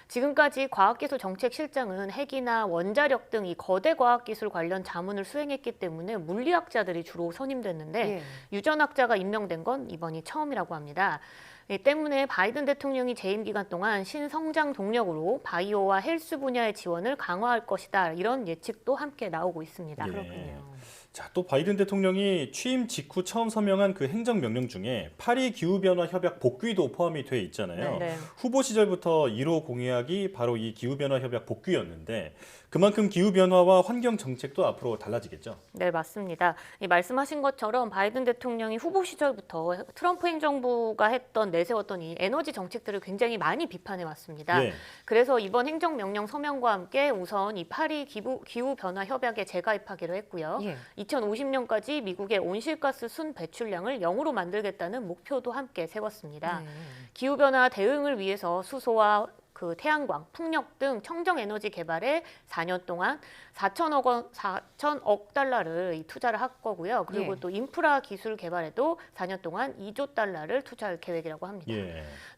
지금까지 과학기술정책실장은 핵이나 원자력 등 이 거대 과학기술 관련 자문을 수행했기 때문에 물리학자들이 주로 선임됐는데 유전학자가 임명된 건 이번이 처음이라고 합니다. 이 때문에 바이든 대통령이 재임 기간 동안 신성장 동력으로 바이오와 헬스 분야의 지원을 강화할 것이다. 이런 예측도 함께 나오고 있습니다. 그렇군요. 자, 또 바이든 대통령이 취임 직후 처음 서명한 그 행정명령 중에 파리 기후변화 협약 복귀도 포함이 돼 있잖아요. 후보 시절부터 1호 공약이 바로 이 기후변화 협약 복귀였는데 그만큼 기후변화와 환경 정책도 앞으로 달라지겠죠? 네, 맞습니다. 말씀하신 것처럼 바이든 대통령이 후보 시절부터 트럼프 행정부가 내세웠던 이 에너지 정책들을 굉장히 많이 비판해 왔습니다. 그래서 이번 행정명령 서명과 함께 우선 이 파리 기후변화 협약에 재가입하기로 했고요. 2050년까지 미국의 온실가스 순 배출량을 0으로 만들겠다는 목표도 함께 세웠습니다. 기후변화 대응을 위해서 수소와 그 태양광, 풍력 등 청정 에너지 개발에 4년 동안 4천억 달러를 투자를 할 거고요. 그리고 또 인프라 기술 개발에도 4년 동안 2조 달러를 투자할 계획이라고 합니다.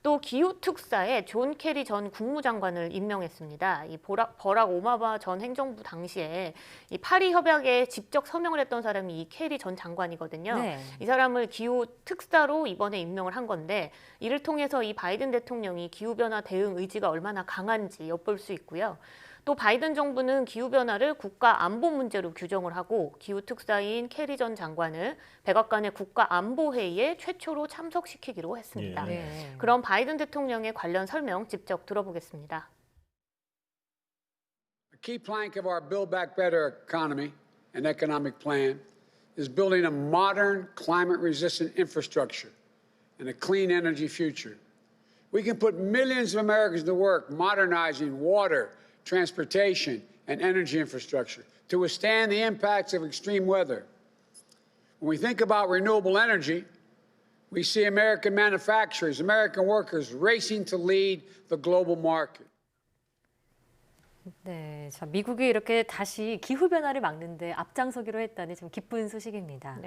또 기후 특사에 존 케리 전 국무장관을 임명했습니다. 이 버락 오바마 전 행정부 당시에 이 파리 협약에 직접 서명을 했던 사람이 이 케리 전 장관이거든요. 이 사람을 기후 특사로 이번에 임명을 한 건데 이를 통해서 이 바이든 대통령이 기후 변화 대응 의지가 얼마나 강한지 엿볼 수 있고요. 또 바이든 정부는 기후변화를 국가 안보 문제로 규정을 하고 기후 특사인 케리 전 장관을 백악관의 국가안보회의에 최초로 참석시키기로 했습니다. 그럼 바이든 대통령의 관련 설명 직접 들어보겠습니다. A key plank of our Build Back Better economy and economic plan is building a modern climate-resistant infrastructure and a clean energy future. We can put millions of Americans to work modernizing water, transportation, and energy infrastructure to withstand the impacts of extreme weather. When we think about renewable energy, we see American manufacturers, American workers racing to lead the global market. 네, 자, 미국이 이렇게 다시 기후변화를 막는데 앞장서기로 했다니 좀 기쁜 소식입니다.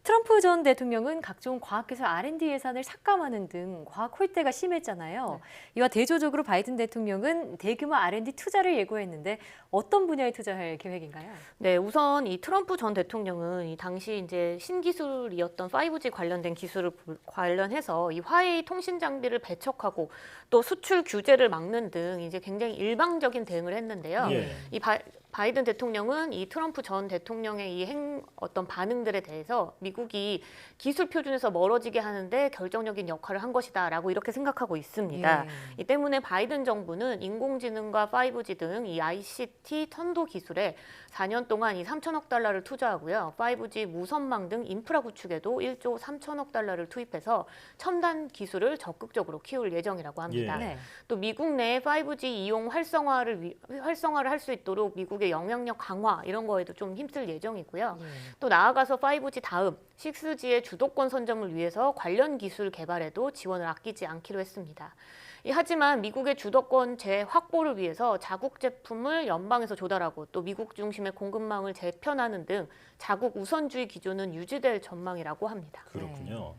트럼프 전 대통령은 각종 과학기술 R&D 예산을 삭감하는 등 과학 홀대가 심했잖아요. 이와 대조적으로 바이든 대통령은 대규모 R&D 투자를 예고했는데 어떤 분야에 투자할 계획인가요? 네, 우선 이 트럼프 전 대통령은 이 당시 이제 신기술이었던 5G 관련된 기술을 관련해서 이 화웨이 통신 장비를 배척하고 또 수출 규제를 막는 등 이제 굉장히 일방적인 대응을 했는데요. 이 바이든 대통령은 이 트럼프 전 대통령의 이 어떤 반응들에 대해서 미국이 기술 표준에서 멀어지게 하는데 결정적인 역할을 한 것이다라고 이렇게 생각하고 있습니다. 이 때문에 바이든 정부는 인공지능과 5G 등 이 ICT 선도 기술에 4년 동안 이 3천억 달러를 투자하고요. 5G 무선망 등 인프라 구축에도 1조 3천억 달러를 투입해서 첨단 기술을 적극적으로 키울 예정이라고 합니다. 또 미국 내 5G 이용 활성화를 할 수 있도록 미국의 기술의 영향력 강화 이런 거에도 좀 힘쓸 예정이고요. 또 나아가서 5G 다음 6G의 주도권 선점을 위해서 관련 기술 개발에도 지원을 아끼지 않기로 했습니다. 하지만 미국의 주도권 재확보를 위해서 자국 제품을 연방에서 조달하고 또 미국 중심의 공급망을 재편하는 등 자국 우선주의 기조는 유지될 전망이라고 합니다. 그렇군요.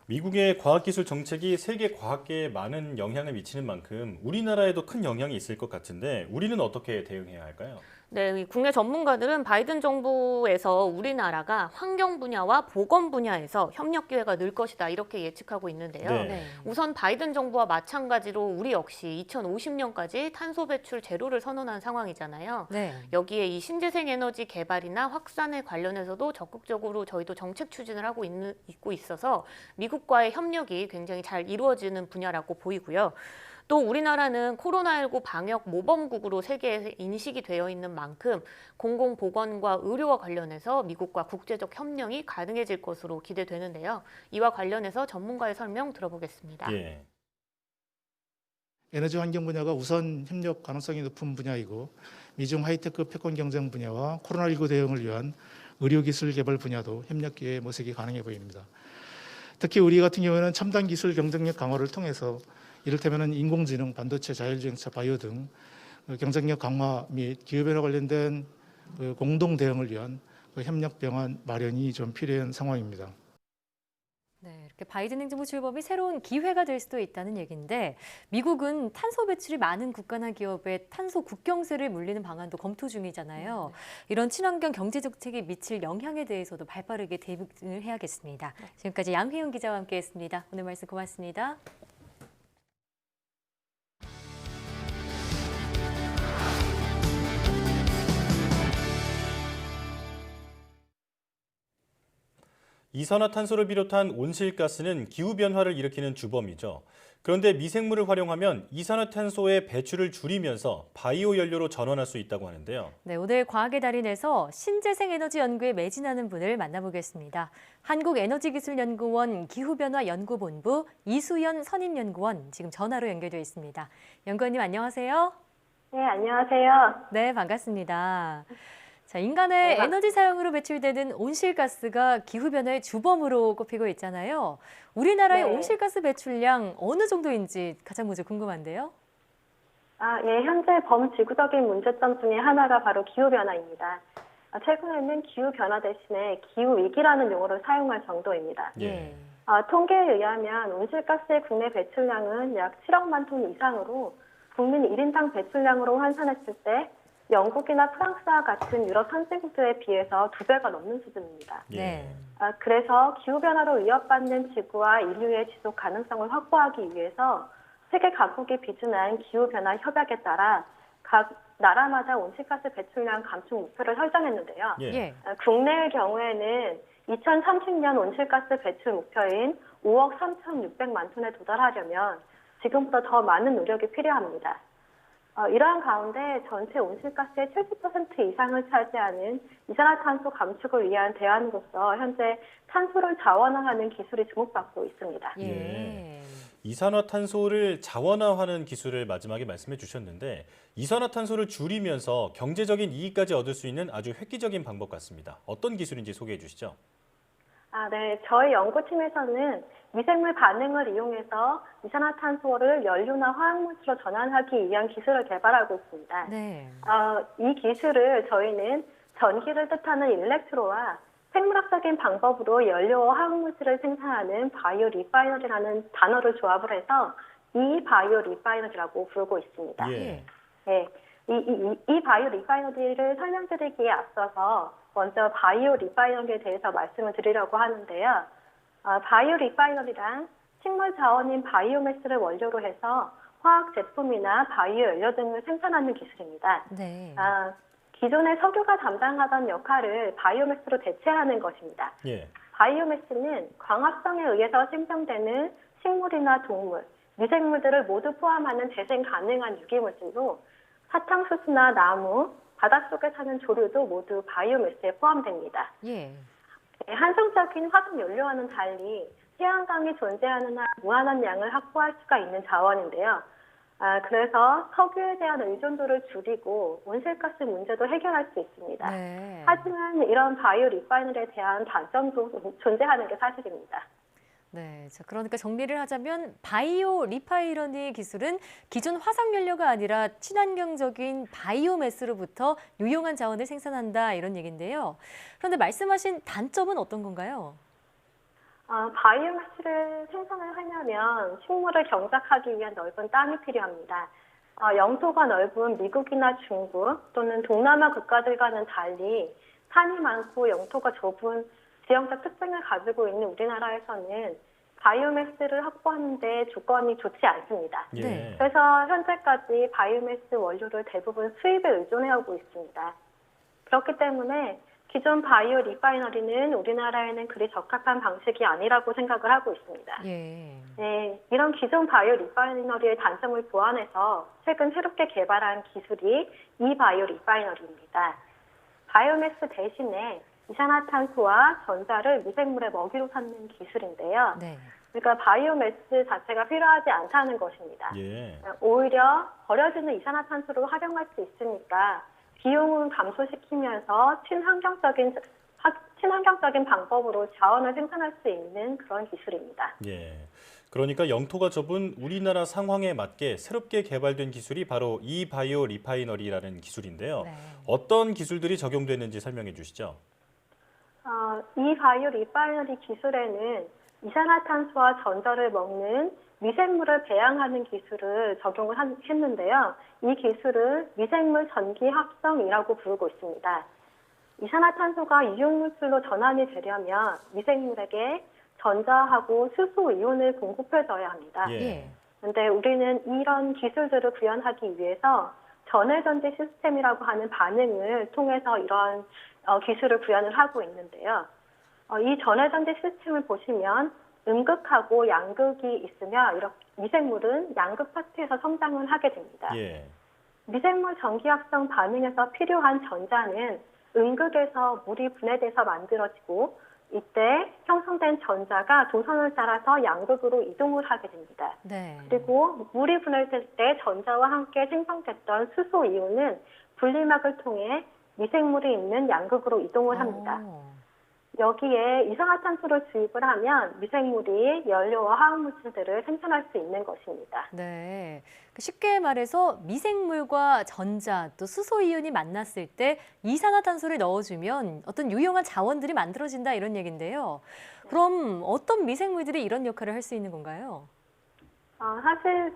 미국의 과학기술 정책이 세계 과학계에 많은 영향을 미치는 만큼 우리나라에도 큰 영향이 있을 것 같은데 우리는 어떻게 대응해야 할까요? 네, 국내 전문가들은 바이든 정부에서 우리나라가 환경 분야와 보건 분야에서 협력 기회가 늘 것이다 이렇게 예측하고 있는데요. 네. 우선 바이든 정부와 마찬가지로 우리 역시 2050년까지 탄소 배출 제로를 선언한 상황이잖아요. 네. 여기에 이 신재생 에너지 개발이나 확산에 관련해서도 적극적으로 저희도 정책 추진을 하고 있고 있어서 미국과의 협력이 굉장히 잘 이루어지는 분야라고 보이고요. 또 우리나라는 코로나19 방역 모범국으로 세계에 인식이 되어 있는 만큼 공공보건과 의료와 관련해서 미국과 국제적 협력이 가능해질 것으로 기대되는데요. 이와 관련해서 전문가의 설명 들어보겠습니다. 예. 에너지 환경 분야가 우선 협력 가능성이 높은 분야이고 미중 하이테크 패권 경쟁 분야와 코로나19 대응을 위한 의료기술 개발 분야도 협력 기회 모색이 가능해 보입니다. 특히 우리 같은 경우에는 첨단 기술 경쟁력 강화를 통해서 이를테면 인공지능, 반도체, 자율주행차, 바이오 등 경쟁력 강화 및 기후변화 관련된 공동 대응을 위한 협력 병안 마련이 좀 필요한 상황입니다. 네, 이렇게 바이든 행정부 출범이 새로운 기회가 될 수도 있다는 얘기인데 미국은 탄소 배출이 많은 국가나 기업에 탄소 국경세를 물리는 방안도 검토 중이잖아요. 이런 친환경 경제 정책이 미칠 영향에 대해서도 발빠르게 대응을 해야겠습니다. 지금까지 양혜은 기자와 함께했습니다. 오늘 말씀 고맙습니다. 이산화탄소를 비롯한 온실가스는 기후변화를 일으키는 주범이죠. 그런데 미생물을 활용하면 이산화탄소의 배출을 줄이면서 바이오 연료로 전환할 수 있다고 하는데요. 네, 오늘 과학의 달인에서 신재생 에너지 연구에 매진하는 분을 만나보겠습니다. 한국에너지기술연구원 기후변화연구본부 이수연 선임연구원 지금 전화로 연결되어 있습니다. 연구원님 안녕하세요. 네, 안녕하세요. 네, 반갑습니다. 자, 인간의 에너지 사용으로 배출되는 온실가스가 기후변화의 주범으로 꼽히고 있잖아요. 우리나라의 온실가스 배출량 어느 정도인지 가장 먼저 궁금한데요. 예, 현재 범지구적인 문제점 중에 하나가 바로 기후변화입니다. 최근에는 기후변화 대신에 기후위기라는 용어를 사용할 정도입니다. 통계에 의하면 온실가스의 국내 배출량은 약 7억만 톤 이상으로 국민 1인당 배출량으로 환산했을 때 영국이나 프랑스와 같은 유럽 선진국들에 비해서 2배가 넘는 수준입니다. 그래서 기후변화로 위협받는 지구와 인류의 지속 가능성을 확보하기 위해서 세계 각국이 비준한 기후변화 협약에 따라 각 나라마다 온실가스 배출량 감축 목표를 설정했는데요. 국내의 경우에는 2030년 온실가스 배출 목표인 5억 3,600만 톤에 도달하려면 지금보다 더 많은 노력이 필요합니다. 이러한 가운데 전체 온실가스의 70% 이상을 차지하는 이산화탄소 감축을 위한 대안으로서 현재 탄소를 자원화하는 기술이 주목받고 있습니다. 이산화탄소를 자원화하는 기술을 마지막에 말씀해 주셨는데 이산화탄소를 줄이면서 경제적인 이익까지 얻을 수 있는 아주 획기적인 방법 같습니다. 어떤 기술인지 소개해 주시죠. 네. 저희 연구팀에서는 미생물 반응을 이용해서 이산화탄소를 연료나 화학물질로 전환하기 위한 기술을 개발하고 있습니다. 이 기술을 저희는 전기를 뜻하는 일렉트로와 생물학적인 방법으로 연료와 화학물질을 생산하는 바이오 리파이너리라는 단어를 조합을 해서 이 바이오 리파이너리라고 부르고 있습니다. 이 바이오 리파이너리를 설명드리기에 앞서서 먼저 바이오 리파이너리에 대해서 말씀을 드리려고 하는데요. 바이오 리파이너리란 식물 자원인 바이오매스를 원료로 해서 화학 제품이나 바이오 연료 등을 생산하는 기술입니다. 기존의 석유가 담당하던 역할을 바이오매스로 대체하는 것입니다. 바이오매스는 광합성에 의해서 생성되는 식물이나 동물, 미생물들을 모두 포함하는 재생 가능한 유기물질로 사탕수수나 나무, 바닷속에 사는 조류도 모두 바이오매스에 포함됩니다. 한정적인 화석 연료와는 달리 태양광이 존재하는 한 무한한 양을 확보할 수가 있는 자원인데요. 그래서 석유에 대한 의존도를 줄이고 온실가스 문제도 해결할 수 있습니다. 네. 하지만 이런 바이오 리파이너리에 대한 단점도 존재하는 게 사실입니다. 네, 자, 그러니까 정리를 하자면 바이오 리파이너리 기술은 기존 화석 연료가 아니라 친환경적인 바이오매스로부터 유용한 자원을 생산한다 이런 얘기인데요. 그런데 말씀하신 단점은 어떤 건가요? 바이오매스를 생산을 하려면 식물을 경작하기 위한 넓은 땅이 필요합니다. 영토가 넓은 미국이나 중국 또는 동남아 국가들과는 달리 산이 많고 영토가 좁은 지형적 특징을 가지고 있는 우리나라에서는 바이오매스를 확보하는 데 조건이 좋지 않습니다. 예. 그래서 현재까지 바이오매스 원료를 대부분 수입에 의존해오고 있습니다. 그렇기 때문에 기존 바이오 리파이너리는 우리나라에는 그리 적합한 방식이 아니라고 생각을 하고 있습니다. 예. 네, 이런 기존 바이오 리파이너리의 단점을 보완해서 최근 새롭게 개발한 기술이 이바이오 리파이너리입니다. 바이오매스 대신에 이산화탄소와 전자를 미생물의 먹이로 삼는 기술인데요. 네. 그러니까 바이오매스 자체가 필요하지 않다는 것입니다. 예. 오히려 버려지는 이산화탄소를 활용할 수 있으니까 비용을 감소시키면서 친환경적인 방법으로 자원을 생산할 수 있는 그런 기술입니다. 예. 그러니까 영토가 좁은 우리나라 상황에 맞게 새롭게 개발된 기술이 바로 이 바이오 리파이너리라는 기술인데요. 네. 어떤 기술들이 적용됐는지 설명해 주시죠. 이 바이오 리파이너리 기술에는 이산화탄소와 전자를 먹는 미생물을 배양하는 기술을 적용을 했는데요. 이 기술을 미생물 전기 합성이라고 부르고 있습니다. 이산화탄소가 이용물질로 전환이 되려면 미생물에게 전자하고 수소 이온을 공급해줘야 합니다. 그런데 우리는 이런 기술들을 구현하기 위해서 전해전지 시스템이라고 하는 반응을 통해서 이런 기술을 구현을 하고 있는데요. 이 전해전지 시스템을 보시면 음극하고 양극이 있으며 이렇게 미생물은 양극 파트에서 성장을 하게 됩니다. 예. 미생물 전기합성 반응에서 필요한 전자는 음극에서 물이 분해돼서 만들어지고 이때 형성된 전자가 도선을 따라서 양극으로 이동을 하게 됩니다. 네. 그리고 물이 분해될 때 전자와 함께 생성됐던 수소 이온은 분리막을 통해 미생물이 있는 양극으로 이동을 합니다. 여기에 이산화탄소를 주입을 하면 미생물이 연료와 화학물질들을 생산할 수 있는 것입니다. 네. 쉽게 말해서 미생물과 전자 또 수소이온이 만났을 때 이산화탄소를 넣어주면 어떤 유용한 자원들이 만들어진다 이런 얘기인데요. 그럼 어떤 미생물들이 이런 역할을 할 수 있는 건가요? 사실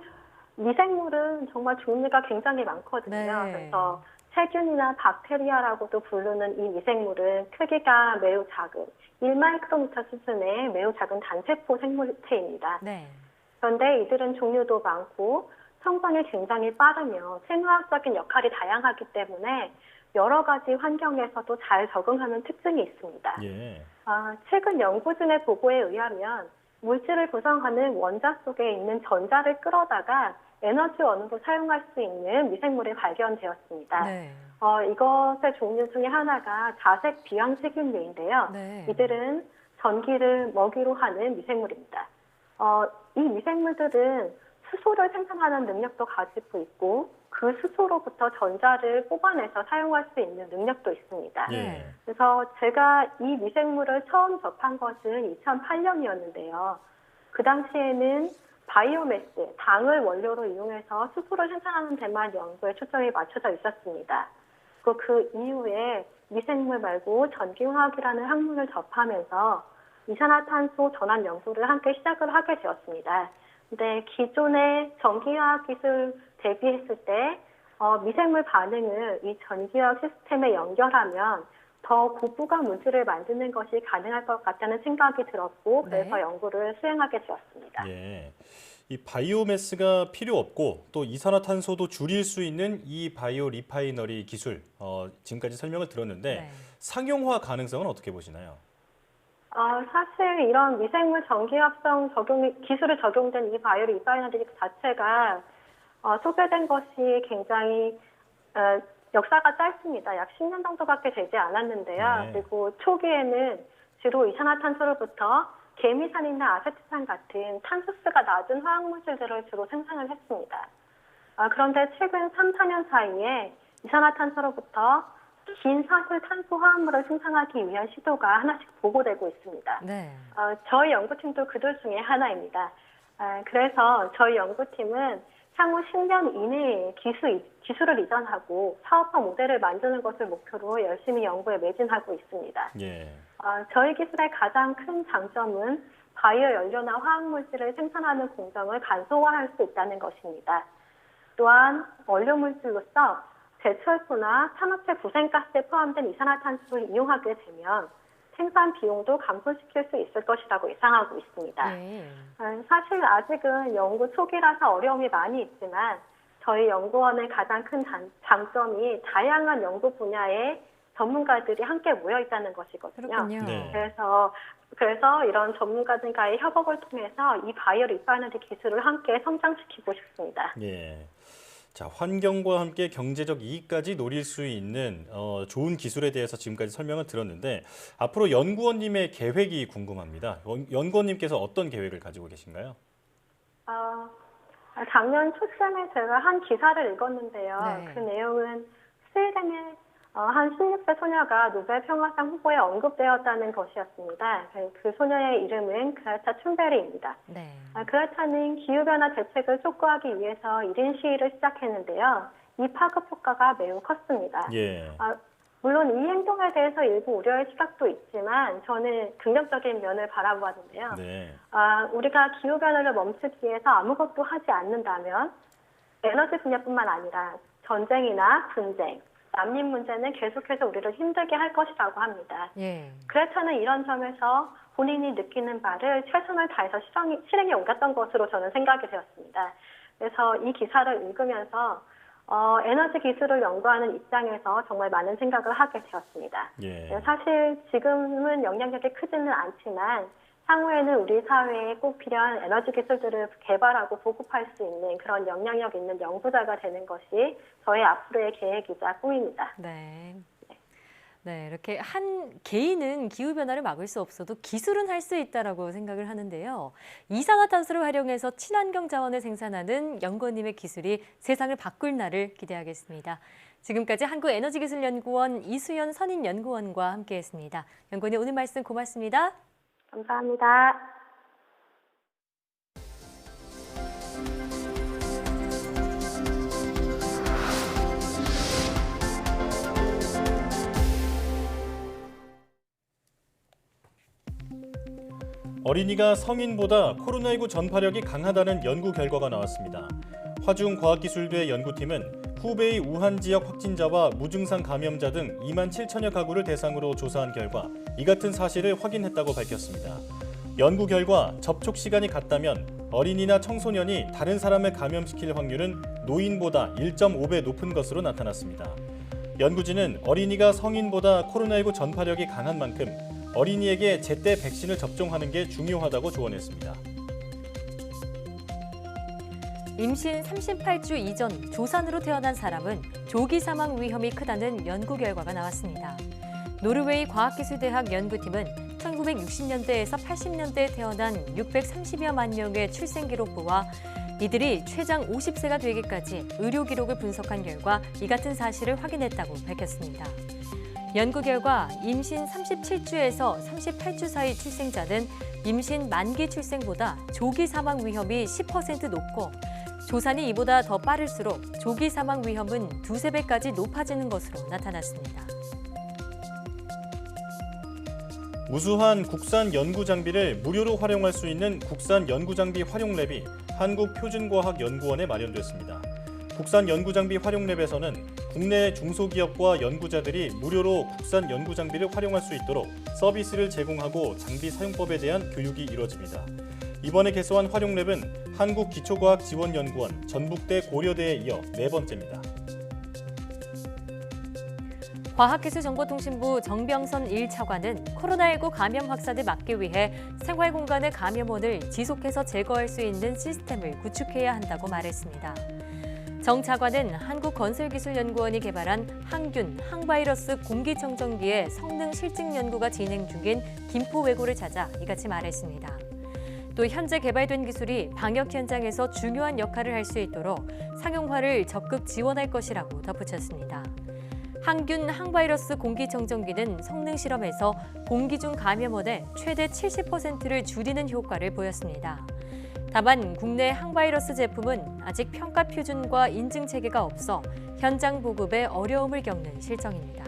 미생물은 정말 종류가 굉장히 많거든요. 네. 그래서 세균이나 박테리아라고도 부르는 이 미생물은 크기가 매우 작은 1마이크로미터 수준의 매우 작은 단세포 생물체입니다. 네. 그런데 이들은 종류도 많고 성장이 굉장히 빠르며 생화학적인 역할이 다양하기 때문에 여러 가지 환경에서도 잘 적응하는 특징이 있습니다. 예. 최근 연구 중의 보고에 의하면 물질을 구성하는 원자 속에 있는 전자를 끌어다가 에너지원으로 사용할 수 있는 미생물이 발견되었습니다. 네. 이것의 종류 중에 하나가 자색 비황세균류인데요. 네. 이들은 전기를 먹이로 하는 미생물입니다. 이 미생물들은 수소를 생산하는 능력도 가지고 있고 그 수소로부터 전자를 뽑아내서 사용할 수 있는 능력도 있습니다. 예. 그래서 제가 이 미생물을 처음 접한 것은 2008년이었는데요. 그 당시에는 바이오매스, 당을 원료로 이용해서 수소를 생산하는 데만 연구에 초점이 맞춰져 있었습니다. 그리고 그 이후에 미생물 말고 전기화학이라는 학문을 접하면서 이산화탄소 전환 연구를 함께 시작을 하게 되었습니다. 근데 기존의 전기화학 기술 대비했을 때 미생물 반응을 이 전기화학 시스템에 연결하면 더 고부가 물질을 만드는 것이 가능할 것 같다는 생각이 들었고 그래서 연구를 수행하게 되었습니다. 예. 이 바이오매스가 필요 없고 또 이산화탄소도 줄일 수 있는 이 바이오 리파이너리 기술 지금까지 설명을 들었는데 상용화 가능성은 어떻게 보시나요? 사실 이런 미생물 전기합성 기술이 적용된 이 바이오 리파이너리 자체가 소개된 것이 굉장히 역사가 짧습니다. 약 10년 정도밖에 되지 않았는데요. 그리고 초기에는 주로 이산화탄소로부터 개미산이나 아세트산 같은 탄소수가 낮은 화학물질들을 주로 생산을 했습니다. 그런데 최근 3, 4년 사이에 이산화탄소로부터 긴 사슬 탄소 화합물을 생산하기 위한 시도가 하나씩 보고되고 있습니다. 네. 저희 연구팀도 그들 중에 하나입니다. 그래서 저희 연구팀은 향후 10년 이내에 기술을 이전하고 사업화 모델을 만드는 것을 목표로 열심히 연구에 매진하고 있습니다. 예. 저희 기술의 가장 큰 장점은 바이오 연료나 화학물질을 생산하는 공정을 간소화할 수 있다는 것입니다. 또한 원료 물질로서 제철소나 산업체 부생가스에 포함된 이산화탄소를 이용하게 되면 생산 비용도 감소시킬 수 있을 것이라고 예상하고 있습니다. 사실 아직은 연구 초기라서 어려움이 많이 있지만 저희 연구원의 가장 큰 장점이 다양한 연구 분야의 전문가들이 함께 모여 있다는 것이거든요. 네. 그래서 이런 전문가들과의 협업을 통해서 이 바이오 리파이너리 기술을 함께 성장시키고 싶습니다. 예. 자, 환경과 함께 경제적 이익까지 노릴 수 있는 좋은 기술에 대해서 지금까지 설명을 들었는데 앞으로 연구원님의 계획이 궁금합니다. 연구원님께서 어떤 계획을 가지고 계신가요? 작년 초쯤에 제가 한 기사를 읽었는데요. 네. 그 내용은 스웨덴의 한 16세 소녀가 노벨 평화상 후보에 언급되었다는 것이었습니다. 그 소녀의 이름은 그레타 툰베리입니다. 네. 그레타는 기후변화 대책을 촉구하기 위해서 1인 시위를 시작했는데요. 이 파급 효과가 매우 컸습니다. 예. 물론 이 행동에 대해서 일부 우려의 시각도 있지만 저는 긍정적인 면을 바라보았는데요. 네. 우리가 기후변화를 멈추기 위해서 아무것도 하지 않는다면 에너지 분야뿐만 아니라 전쟁이나 분쟁, 난민 문제는 계속해서 우리를 힘들게 할 것이라고 합니다. 그레타는 이런 점에서 본인이 느끼는 바를 최선을 다해서 실행에 옮겼던 것으로 저는 생각이 되었습니다. 그래서 이 기사를 읽으면서 에너지 기술을 연구하는 입장에서 정말 많은 생각을 하게 되었습니다. 사실 지금은 영향력이 크지는 않지만 향후에는 우리 사회에 꼭 필요한 에너지 기술들을 개발하고 보급할 수 있는 그런 영향력 있는 연구자가 되는 것이 저의 앞으로의 계획이자 꿈입니다. 네. 네, 이렇게 한 개인은 기후변화를 막을 수 없어도 기술은 할 수 있다라고 생각을 하는데요. 이산화탄소를 활용해서 친환경 자원을 생산하는 연구원님의 기술이 세상을 바꿀 날을 기대하겠습니다. 지금까지 한국에너지기술연구원 이수연 선임연구원과 함께했습니다. 연구원님 오늘 말씀 고맙습니다. 감사합니다. 어린이가 성인보다 코로나19 전파력이 강하다는 연구 결과가 나왔습니다. 화중과학기술대 연구팀은 후베이 우한 지역 확진자와 무증상 감염자 등 2만 7천여 가구를 대상으로 조사한 결과 이 같은 사실을 확인했다고 밝혔습니다. 연구 결과 접촉 시간이 같다면 어린이나 청소년이 다른 사람을 감염시킬 확률은 노인보다 1.5배 높은 것으로 나타났습니다. 연구진은 어린이가 성인보다 코로나19 전파력이 강한 만큼 어린이에게 제때 백신을 접종하는 게 중요하다고 조언했습니다. 임신 38주 이전 조산으로 태어난 사람은 조기 사망 위험이 크다는 연구 결과가 나왔습니다. 노르웨이 과학기술대학 연구팀은 1960년대에서 80년대에 태어난 630여만 명의 출생 기록부와 이들이 최장 50세가 되기까지 의료 기록을 분석한 결과 이 같은 사실을 확인했다고 밝혔습니다. 연구 결과 임신 37주에서 38주 사이 출생자는 임신 만기 출생보다 조기 사망 위험이 10% 높고 조산이 이보다 더 빠를수록 조기 사망 위험은 2~3배까지 높아지는 것으로 나타났습니다. 우수한 국산 연구 장비를 무료로 활용할 수 있는 국산 연구 장비 활용 랩이 한국표준과학연구원에 마련됐습니다. 국산 연구 장비 활용 랩에서는 국내 중소기업과 연구자들이 무료로 국산 연구 장비를 활용할 수 있도록 서비스를 제공하고 장비 사용법에 대한 교육이 이뤄집니다. 이번에 개소한 활용 랩은 한국기초과학지원연구원 전북대 고려대에 이어 4번째입니다. 과학기술정보통신부 정병선 1차관은 코로나19 감염 확산을 막기 위해 생활공간의 감염원을 지속해서 제거할 수 있는 시스템을 구축해야 한다고 말했습니다. 정 차관은 한국건설기술연구원이 개발한 항균, 항바이러스 공기청정기의 성능 실증 연구가 진행 중인 김포외고를 찾아 이같이 말했습니다. 또 현재 개발된 기술이 방역 현장에서 중요한 역할을 할 수 있도록 상용화를 적극 지원할 것이라고 덧붙였습니다. 항균 항바이러스 공기청정기는 성능 실험에서 공기 중 감염원의 최대 70%를 줄이는 효과를 보였습니다. 다만 국내 항바이러스 제품은 아직 평가 표준과 인증 체계가 없어 현장 보급에 어려움을 겪는 실정입니다.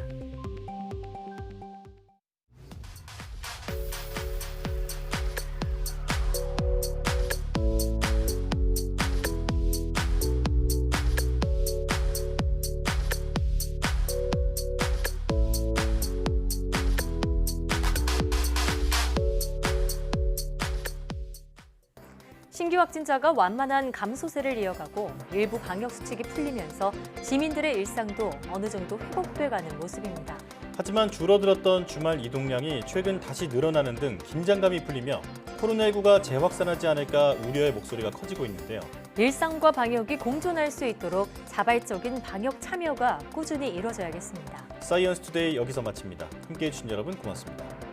신규 확진자가 완만한 감소세를 이어가고 일부 방역 수칙이 풀리면서 시민들의 일상도 어느 정도 회복돼가는 모습입니다. 하지만 줄어들었던 주말 이동량이 최근 다시 늘어나는 등 긴장감이 풀리며 코로나19가 재확산하지 않을까 우려의 목소리가 커지고 있는데요. 일상과 방역이 공존할 수 있도록 자발적인 방역 참여가 꾸준히 이뤄져야겠습니다. 사이언스 투데이 여기서 마칩니다. 함께해 주신 여러분 고맙습니다.